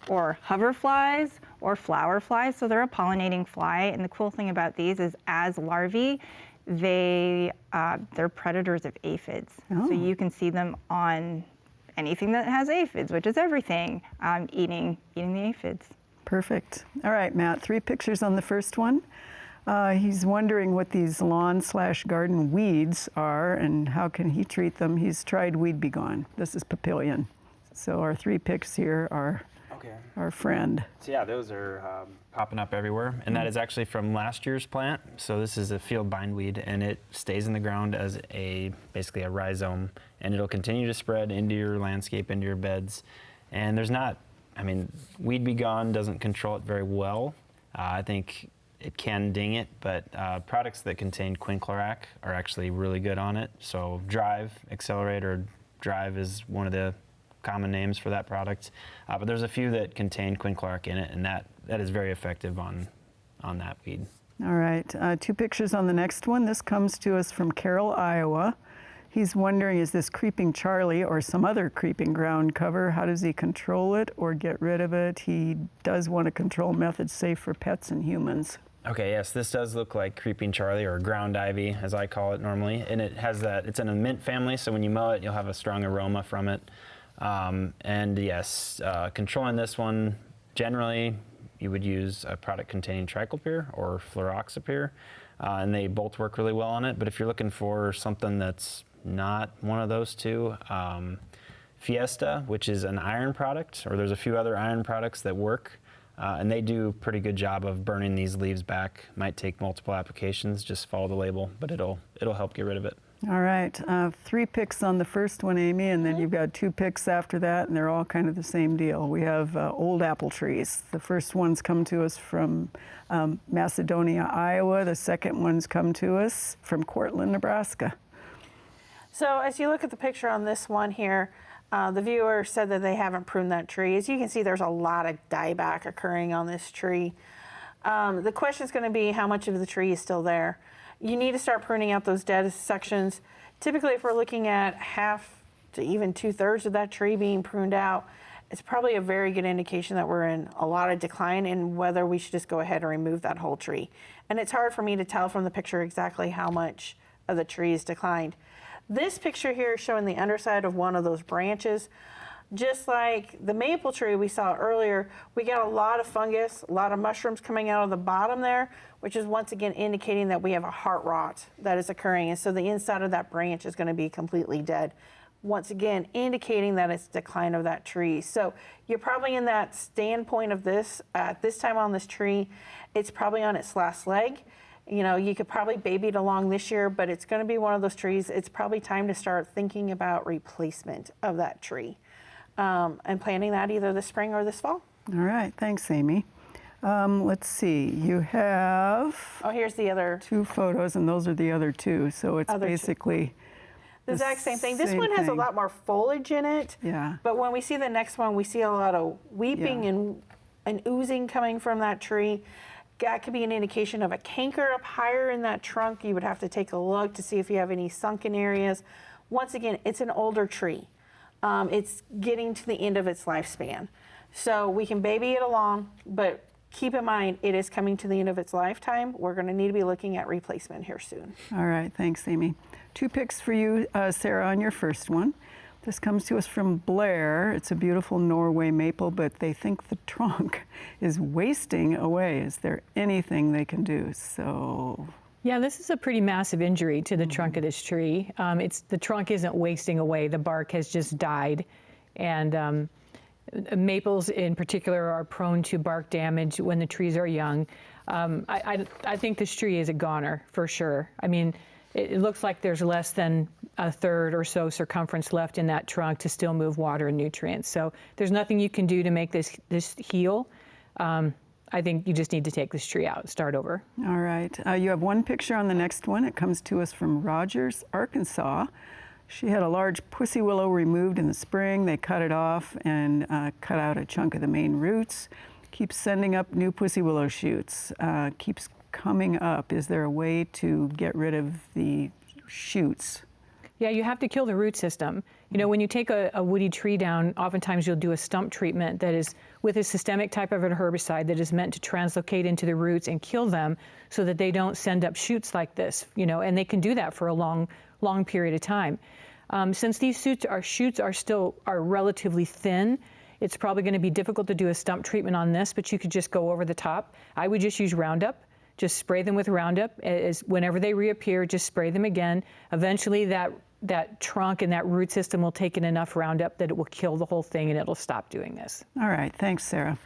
or hover flies or flower flies. So they're a pollinating fly, and the cool thing about these is as larvae, they're predators of aphids. Oh. So you can see them on anything that has aphids, which is everything, eating the aphids. Perfect. All right, Matt, 3 pictures on the first one. He's wondering what these lawn/garden weeds are and how can he treat them. He's tried Weed Be Gone. This is papillion. So our 3 picks here are our friend. So yeah, those are popping up everywhere, and that is actually from last year's plant. So this is a field bindweed, and it stays in the ground as basically a rhizome, and it'll continue to spread into your landscape, into your beds. And there's not, Weed Be Gone doesn't control it very well. I think it can ding it, but products that contain quinclorac are actually really good on it. So Drive, Accelerate, or Drive is one of the common names for that product, but there's a few that contain quinclorac in it, and that is very effective on that weed. All right, 2 pictures on the next one. This comes to us from Carroll, Iowa. He's wondering, is this creeping Charlie or some other creeping ground cover? How does he control it or get rid of it? He does want a control method safe for pets and humans. Okay, yes, this does look like creeping Charlie, or ground ivy, as I call it normally, and it has it's in a mint family, so when you mow it, you'll have a strong aroma from it. And yes, controlling this one, generally you would use a product containing triclopyr or fluroxapyr, and they both work really well on it. But if you're looking for something that's not one of those two, Fiesta, which is an iron product, or there's a few other iron products that work, and they do a pretty good job of burning these leaves back. Might take multiple applications, just follow the label, but it'll help get rid of it. All right, 3 picks on the first one, Amy, and then you've got 2 picks after that, and they're all kind of the same deal. We have old apple trees. The first ones come to us from Macedonia, Iowa. The second ones come to us from Cortland, Nebraska. So as you look at the picture on this one here, the viewer said that they haven't pruned that tree. As you can see, there's a lot of dieback occurring on this tree. The question is going to be how much of the tree is still there. You need to start pruning out those dead sections. Typically, if we're looking at half to even 2/3 of that tree being pruned out, it's probably a very good indication that we're in a lot of decline and whether we should just go ahead and remove that whole tree. And it's hard for me to tell from the picture exactly how much of the tree is declined. This picture here is showing the underside of one of those branches. Just like the maple tree we saw earlier, we got a lot of fungus, a lot of mushrooms coming out of the bottom there, which is once again indicating that we have a heart rot that is occurring. And so the inside of that branch is going to be completely dead. Once again, indicating that it's decline of that tree. So you're probably in that standpoint of this, at this time on this tree, it's probably on its last leg. You know, you could probably baby it along this year, but it's going to be one of those trees. It's probably time to start thinking about replacement of that tree. And planting that either this spring or this fall. All right, thanks, Amy. Let's see, you have... Oh, here's the other 2 photos, and those are the other 2, so it's basically... the exact same thing. This one has a lot more foliage in it. Yeah. But when we see the next one, we see a lot of weeping and oozing coming from that tree. That could be an indication of a canker up higher in that trunk. You would have to take a look to see if you have any sunken areas. Once again, it's an older tree. It's getting to the end of its lifespan. So we can baby it along, but keep in mind it is coming to the end of its lifetime. We're going to need to be looking at replacement here soon. All right, thanks, Amy. 2 picks for you, Sarah, on your first one. This comes to us from Blair. It's a beautiful Norway maple, but they think the trunk is wasting away. Is there anything they can do? So... Yeah, this is a pretty massive injury to the trunk of this tree. The trunk isn't wasting away, the bark has just died. And maples in particular are prone to bark damage when the trees are young. I think this tree is a goner for sure. I mean, it looks like there's less than 1/3 or so circumference left in that trunk to still move water and nutrients. So there's nothing you can do to make this heal. I think you just need to take this tree out, start over. All right. You have 1 picture on the next one. It comes to us from Rogers, Arkansas, She had a large pussy willow removed in the spring. They cut it off and cut out a chunk of the main roots. Keeps sending up new pussy willow shoots. Keeps coming up. Is there a way to get rid of the shoots? Yeah, you have to kill the root system. You know, when you take a woody tree down, oftentimes you'll do a stump treatment that is with a systemic type of a herbicide that is meant to translocate into the roots and kill them so that they don't send up shoots like this, you know, and they can do that for a long period of time. Since these shoots are relatively thin, it's probably going to be difficult to do a stump treatment on this, but you could just go over the top. I would just use Roundup. Just spray them with Roundup. Whenever they reappear, just spray them again. Eventually that trunk and that root system will take in enough Roundup that it will kill the whole thing and it'll stop doing this. All right, thanks, Sarah.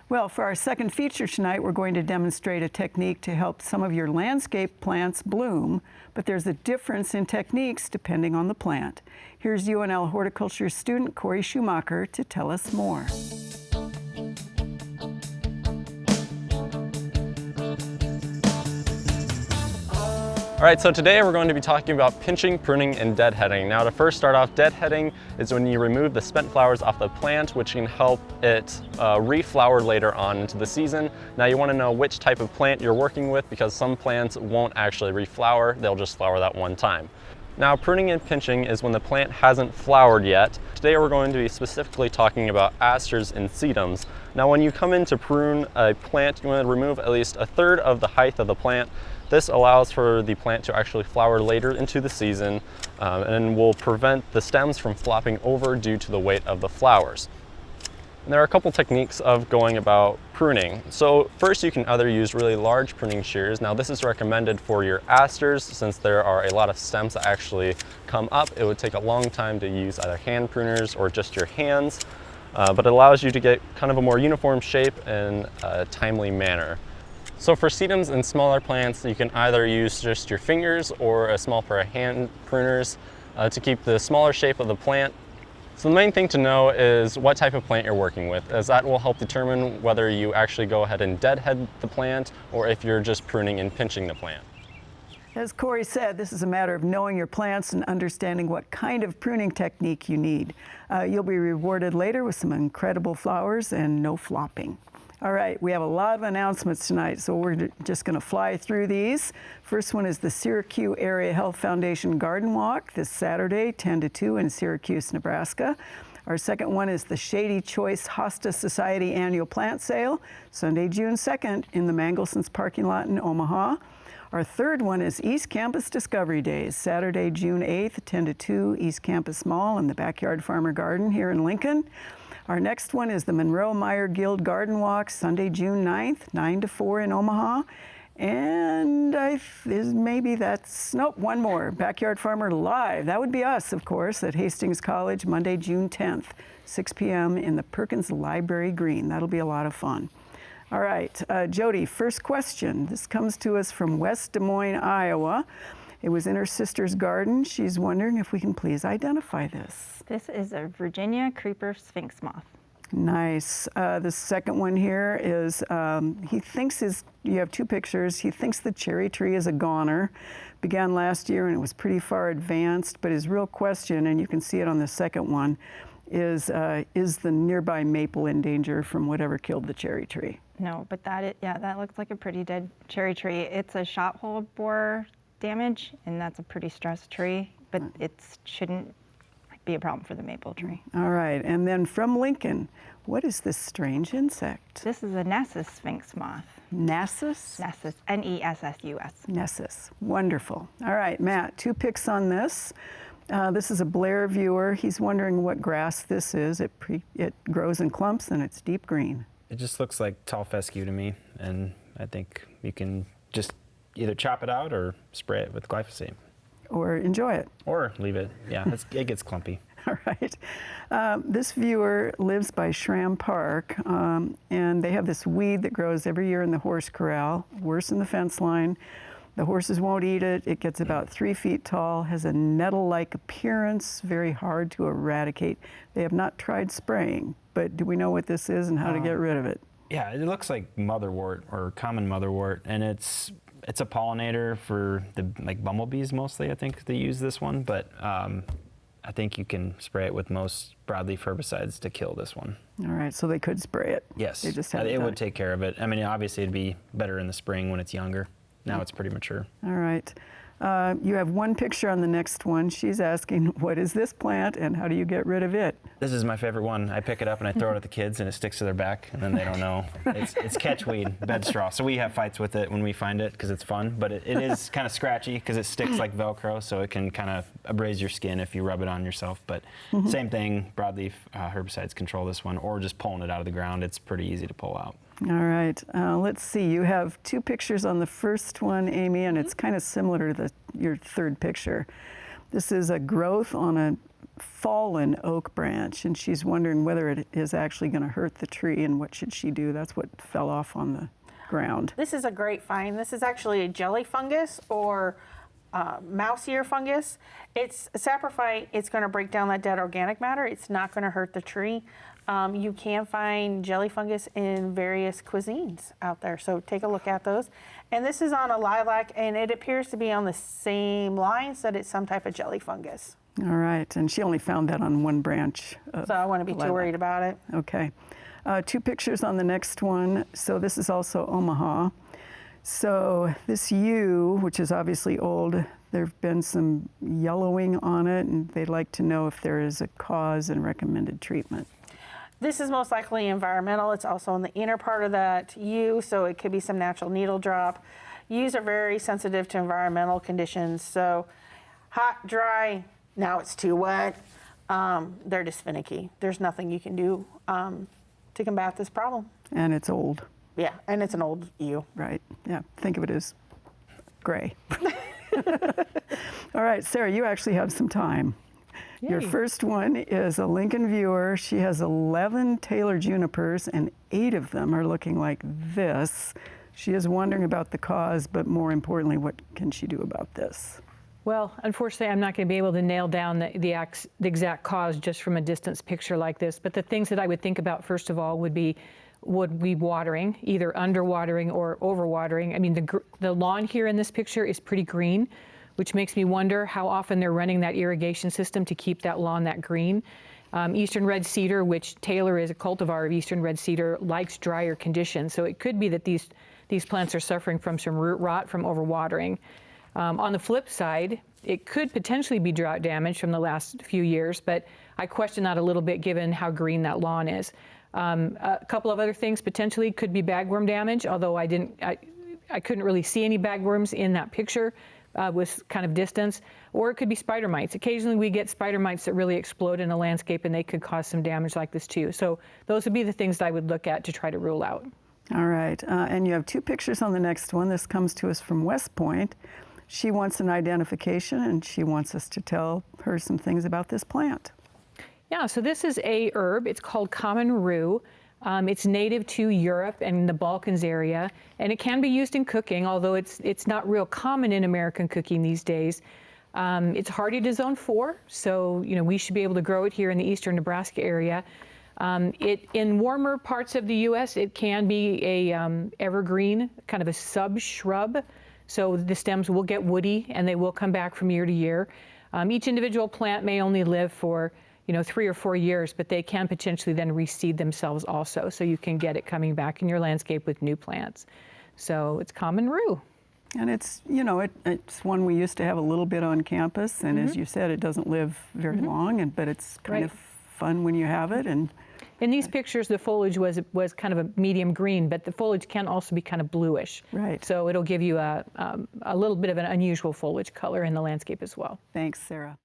Well, for our second feature tonight, we're going to demonstrate a technique to help some of your landscape plants bloom, but there's a difference in techniques depending on the plant. Here's UNL horticulture student Corey Schumacher to tell us more. All right, so today we're going to be talking about pinching, pruning, and deadheading. Now to first start off, deadheading is when you remove the spent flowers off the plant, which can help it reflower later on into the season. Now you want to know which type of plant you're working with because some plants won't actually reflower, they'll just flower that one time. Now pruning and pinching is when the plant hasn't flowered yet. Today we're going to be specifically talking about asters and sedums. Now when you come in to prune a plant, you want to remove at least a third of the height of the plant. This allows for the plant to actually flower later into the season and will prevent the stems from flopping over due to the weight of the flowers. And there are a couple techniques of going about pruning. So first you can either use really large pruning shears. Now this is recommended for your asters since there are a lot of stems that actually come up. It would take a long time to use either hand pruners or just your hands, but it allows you to get kind of a more uniform shape in a timely manner. So for sedums and smaller plants, you can either use just your fingers or a small pair of hand pruners to keep the smaller shape of the plant. So the main thing to know is what type of plant you're working with, as that will help determine whether you actually go ahead and deadhead the plant or if you're just pruning and pinching the plant. As Corey said, this is a matter of knowing your plants and understanding what kind of pruning technique you need. You'll be rewarded later with some incredible flowers and no flopping. All right, we have a lot of announcements tonight, so we're just going to fly through these. First one is the Syracuse Area Health Foundation Garden Walk this Saturday, 10 to 2 in Syracuse, Nebraska. Our second one is the Shady Choice Hosta Society Annual Plant Sale, Sunday, June 2nd in the Mangelson's parking lot in Omaha. Our third one is East Campus Discovery Days, Saturday, June 8th, 10 to 2, East Campus Mall in the Backyard Farmer Garden here in Lincoln. Our next one is the Monroe Meyer Guild Garden Walk, Sunday, June 9th, 9 to 4 in Omaha. And one more, Backyard Farmer Live. That would be us, of course, at Hastings College, Monday, June 10th, 6 p.m. in the Perkins Library Green. That'll be a lot of fun. All right, Jody, first question. This comes to us from West Des Moines, Iowa. It was in her sister's garden. She's wondering if we can please identify this. This is a Virginia creeper sphinx moth. Nice. The second one here is, he thinks you have two pictures. He thinks the cherry tree is a goner. Began last year and it was pretty far advanced, but his real question, and you can see it on the second one, is the nearby maple in danger from whatever killed the cherry tree? No, but that looks like a pretty dead cherry tree. It's a shot hole borer damage, and that's a pretty stressed tree, but it shouldn't be a problem for the maple tree. All right, and then from Lincoln, what is this strange insect? This is a Nessus sphinx moth. Nessus? Nessus, Nessus. Nessus, wonderful. All right, Matt, two picks on this. This is a Blair viewer. He's wondering what grass this is. It grows in clumps and it's deep green. It just looks like tall fescue to me, and I think you can just either chop it out or spray it with glyphosate. Or enjoy it. Or leave it. Yeah, it gets clumpy. All right. This viewer lives by Schramm Park, and they have this weed that grows every year in the horse corral, worse than the fence line. The horses won't eat it. It gets about 3 feet tall, has a nettle-like appearance, very hard to eradicate. They have not tried spraying, but do we know what this is and how to get rid of it? Yeah, it looks like motherwort or common motherwort, and it's a pollinator for the bumblebees mostly. I think they use this one, but I think you can spray it with most broadleaf herbicides to kill this one. All right, so they could spray it. Yes, They just haven't it done would take care of it. I mean, obviously it'd be better in the spring when it's younger. Now it's pretty mature. All right. You have one picture on the next one. She's asking, what is this plant and how do you get rid of it? This is my favorite one. I pick it up and I throw it at the kids and it sticks to their back and then they don't know. It's catchweed, bed straw. So we have fights with it when we find it because it's fun, but it is kind of scratchy because it sticks like Velcro, so it can kind of abrade your skin if you rub it on yourself. But same thing, broadleaf herbicides control this one, or just pulling it out of the ground. It's pretty easy to pull out. All right, let's see. You have two pictures on the first one, Amy, and it's kind of similar to your third picture. This is a growth on a fallen oak branch, and she's wondering whether it is actually going to hurt the tree and what should she do. That's what fell off on the ground. This is a great find. This is actually a jelly fungus or mouse ear fungus. It's a saprophyte. It's going to break down that dead organic matter. It's not going to hurt the tree. You can find jelly fungus in various cuisines out there, so take a look at those. And this is on a lilac, and it appears to be on the same lines that it's some type of jelly fungus. All right, and she only found that on one branch. So I wouldn't be too worried about it. Okay. Two pictures on the next one. So this is also Omaha. So this yew, which is obviously old, there have been some yellowing on it, and they'd like to know if there is a cause and recommended treatment. This is most likely environmental. It's also in the inner part of that yew, so it could be some natural needle drop. Yews are very sensitive to environmental conditions, so hot, dry, now it's too wet. They're just finicky. There's nothing you can do to combat this problem. And it's old. Yeah, and it's an old yew. Right, yeah, think of it as gray. All right, Sarah, you actually have some time. Yay. Your first one is a Lincoln viewer. She has 11 Taylor junipers, and 8 of them are looking like this. She is wondering about the cause, but more importantly, what can she do about this? Well, unfortunately, I'm not going to be able to nail down the exact cause just from a distance picture like this. But the things that I would think about, first of all, would be watering, either underwatering or overwatering. I mean, the lawn here in this picture is pretty green, which makes me wonder how often they're running that irrigation system to keep that lawn that green. Eastern red cedar, which Taylor is a cultivar of eastern red cedar, likes drier conditions. So it could be that these plants are suffering from some root rot from overwatering. On the flip side, it could potentially be drought damage from the last few years, but I question that a little bit given how green that lawn is. A couple of other things potentially could be bagworm damage, although I couldn't really see any bagworms in that picture with kind of distance, or it could be spider mites. Occasionally we get spider mites that really explode in a landscape and they could cause some damage like this too. So those would be the things that I would look at to try to rule out. All right, and you have 2 pictures on the next one. This comes to us from West Point. She wants an identification and she wants us to tell her some things about this plant. Yeah, so this is a herb. It's called common rue. It's native to Europe and the Balkans area, and it can be used in cooking, although it's not real common in American cooking these days. It's hardy to zone 4, so we should be able to grow it here in the eastern Nebraska area. In warmer parts of the U.S., it can be a evergreen, kind of a sub-shrub, so the stems will get woody and they will come back from year to year. Each individual plant may only live for 3 or 4 years, but they can potentially then reseed themselves also. So you can get it coming back in your landscape with new plants. So it's common rue. And it's, it's one we used to have a little bit on campus. And as you said, it doesn't live very long, but it's kind of fun when you have it. And in these pictures, the foliage was kind of a medium green, but the foliage can also be kind of bluish. Right. So it'll give you a little bit of an unusual foliage color in the landscape as well. Thanks, Sarah.